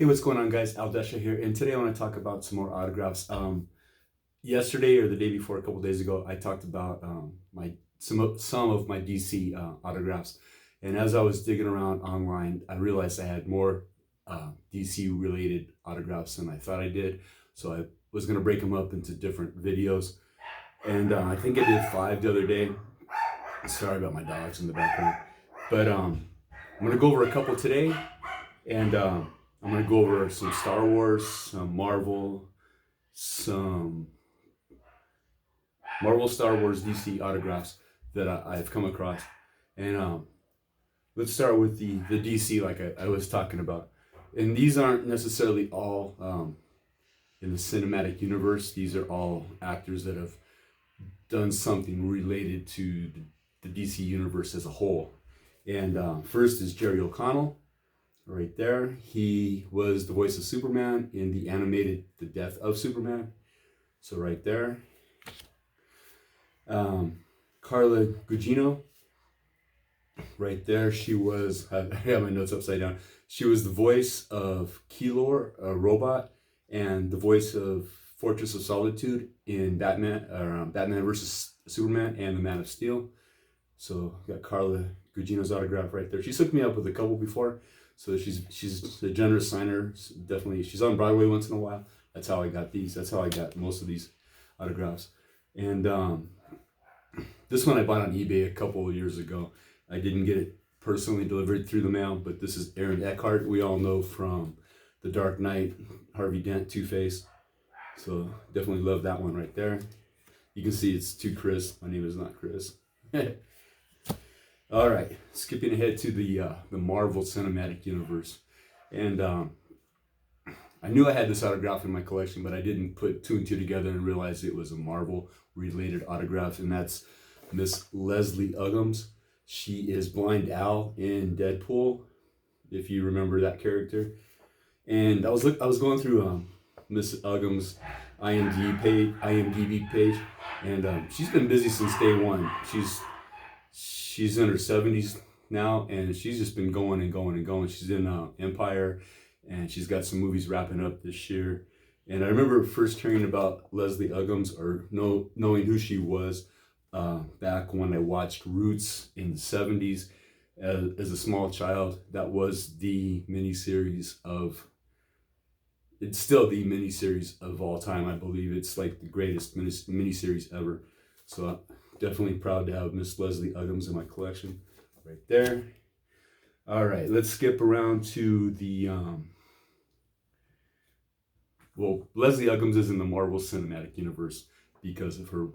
Hey, what's going on, guys? Aldesha here, and today I want to talk about some more autographs. Yesterday or the day before, a couple days ago, I talked about my some of my DC autographs, and as I was digging around online, I realized I had more DC related autographs than I thought I did. So I was gonna break them up into different videos, and I think I did 5 the other day. Sorry about my dogs in the background, but I'm gonna go over a couple today, and I'm gonna go over some Star Wars, some some Marvel, Star Wars, DC autographs that I've come across. And let's start with the DC, like I was talking about. And these aren't necessarily all in the cinematic universe. These are all actors that have done something related to the DC universe as a whole. And first is Jerry O'Connell. Right there, he was the voice of Superman in the animated The Death of Superman. So right there. Carla Gugino. Right there, she was, I have my notes upside down. She was the voice of Keylor, a robot, and the voice of Fortress of Solitude in Batman versus Superman and The Man of Steel. So got Carla Gugino's autograph right there. She's hooked me up with a couple before. So she's a generous signer. Definitely, she's on Broadway once in a while. That's how I got these. That's how I got most of these autographs. And this one I bought on eBay a couple of years ago. I didn't get it personally delivered through the mail, but this is Aaron Eckhart. We all know from The Dark Knight, Harvey Dent, Two-Face. So definitely love that one right there. You can see it's to Chris. My name is not Chris. All right, skipping ahead to the Marvel Cinematic Universe, and I knew I had this autograph in my collection, but I didn't put 2 and 2 together and realize it was a Marvel-related autograph, and that's Miss Leslie Uggams. She is Blind Al in Deadpool, if you remember that character. And I was going through Miss Uggams' IMDb page, and she's been busy since day one. She's in her 70s now, and she's just been going and going and going. She's in Empire, and she's got some movies wrapping up this year. And I remember first hearing about Leslie Uggams, or knowing who she was, back when I watched Roots in the 70s as a small child. That was the miniseries of, it's still the miniseries of all time. I believe it's like the greatest miniseries ever. So definitely proud to have Miss Leslie Uggams in my collection right there. All right, let's skip around to the, well, Leslie Uggams is in the Marvel Cinematic Universe because of her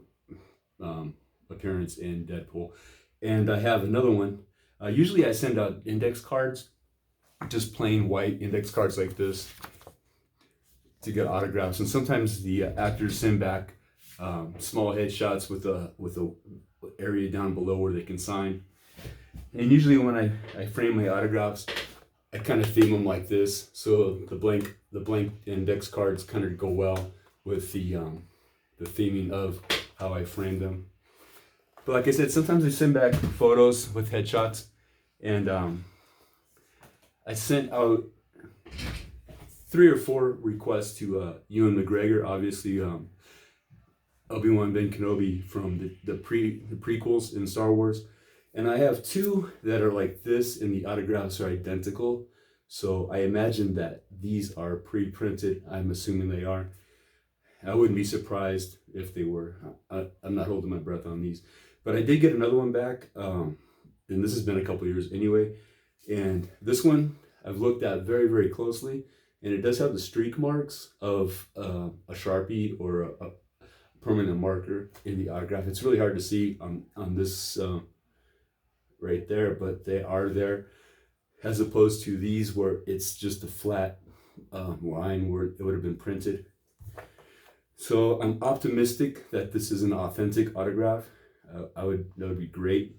appearance in Deadpool. And I have another one. Usually I send out index cards, just plain white index cards like this to get autographs. And sometimes the actors send back small headshots with a area down below where they can sign. And usually when I frame my autographs, I kind of theme them like this, so the blank index cards kind of go well with the theming of how I framed them. But like I said, sometimes I send back photos with headshots, and I sent out 3 or 4 requests to Ewan McGregor, obviously. Obi-Wan Ben Kenobi from the prequels in Star Wars. And I have 2 that are like this, and the autographs are identical. So I imagine that these are pre-printed. I'm assuming they are. I wouldn't be surprised if they were. I'm not holding my breath on these. But I did get another one back, and this has been a couple years anyway. And this one I've looked at very, very closely, and it does have the streak marks of a Sharpie or a permanent marker in the autograph. It's really hard to see on this right there, but they are there, as opposed to these where it's just a flat line where it would have been printed. So I'm optimistic that this is an authentic autograph. That would be great,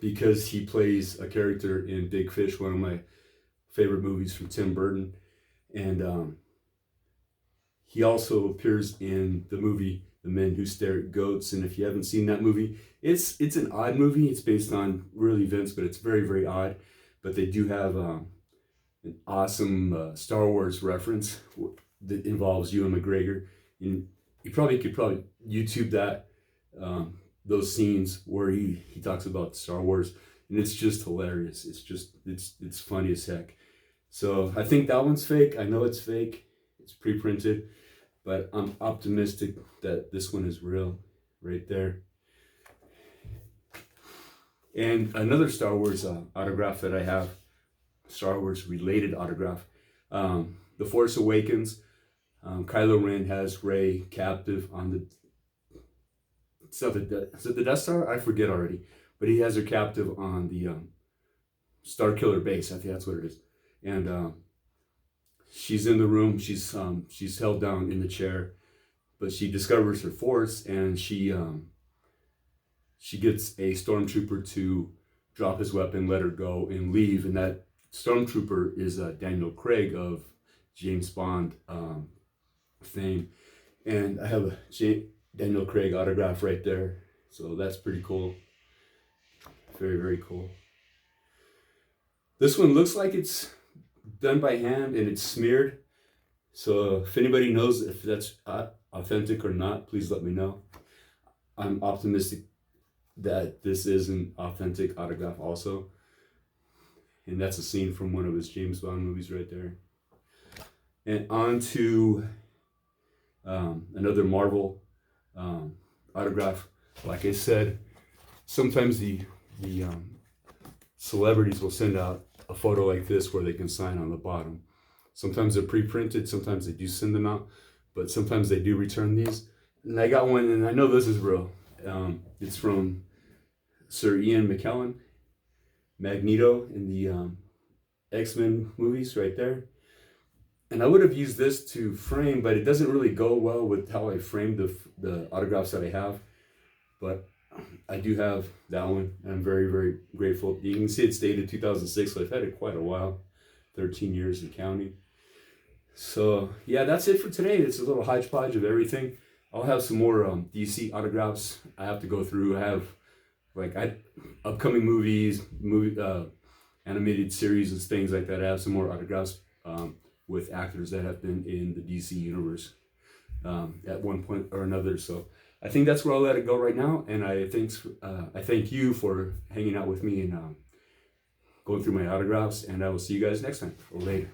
because he plays a character in Big Fish, one of my favorite movies from Tim Burton, and he also appears in the movie The Men Who Stare at Goats. And if you haven't seen that movie, it's an odd movie. It's based on real events, but it's very, very odd. But they do have an awesome Star Wars reference that involves Ewan McGregor. And you could YouTube that, those scenes where he talks about Star Wars, and it's just hilarious. It's funny as heck. So I think that one's fake. I know it's fake. It's pre-printed, but I'm optimistic that this one is real right there. And another Star Wars autograph that I have, Star Wars related autograph, The Force Awakens. Kylo Ren has Rey captive on the, is it the Death Star? I forget already, but he has her captive on the Star Killer base. I think that's what it is. And she's in the room. She's held down in the chair, but she discovers her Force, and she gets a stormtrooper to drop his weapon, let her go, and leave. And that stormtrooper is Daniel Craig of James Bond fame. And I have a Daniel Craig autograph right there. So that's pretty cool. Very, very cool. This one looks like it's done by hand and it's smeared. So if anybody knows if that's authentic or not, please let me know. I'm optimistic that this is an authentic autograph also. And that's a scene from one of his James Bond movies right there. And on to another Marvel autograph. Like I said, sometimes the celebrities will send out a photo like this where they can sign on the bottom. Sometimes they're pre-printed, sometimes they do send them out, but sometimes they do return these. And I got one, and I know this is real. It's from Sir Ian McKellen, Magneto in the X-Men movies right there. And I would have used this to frame, but it doesn't really go well with how I framed the autographs that I have. But I do have that one, and I'm very, very grateful. You can see it's dated 2006, so I've had it quite a while, 13 years and counting. So yeah, that's it for today. It's a little hodgepodge of everything. I'll have some more DC autographs I have to go through. I have upcoming movies, animated series and things like that. I have some more autographs with actors that have been in the DC universe at one point or another. So I think that's where I'll let it go right now. And I thank you for hanging out with me and going through my autographs. And I will see you guys next time. Later.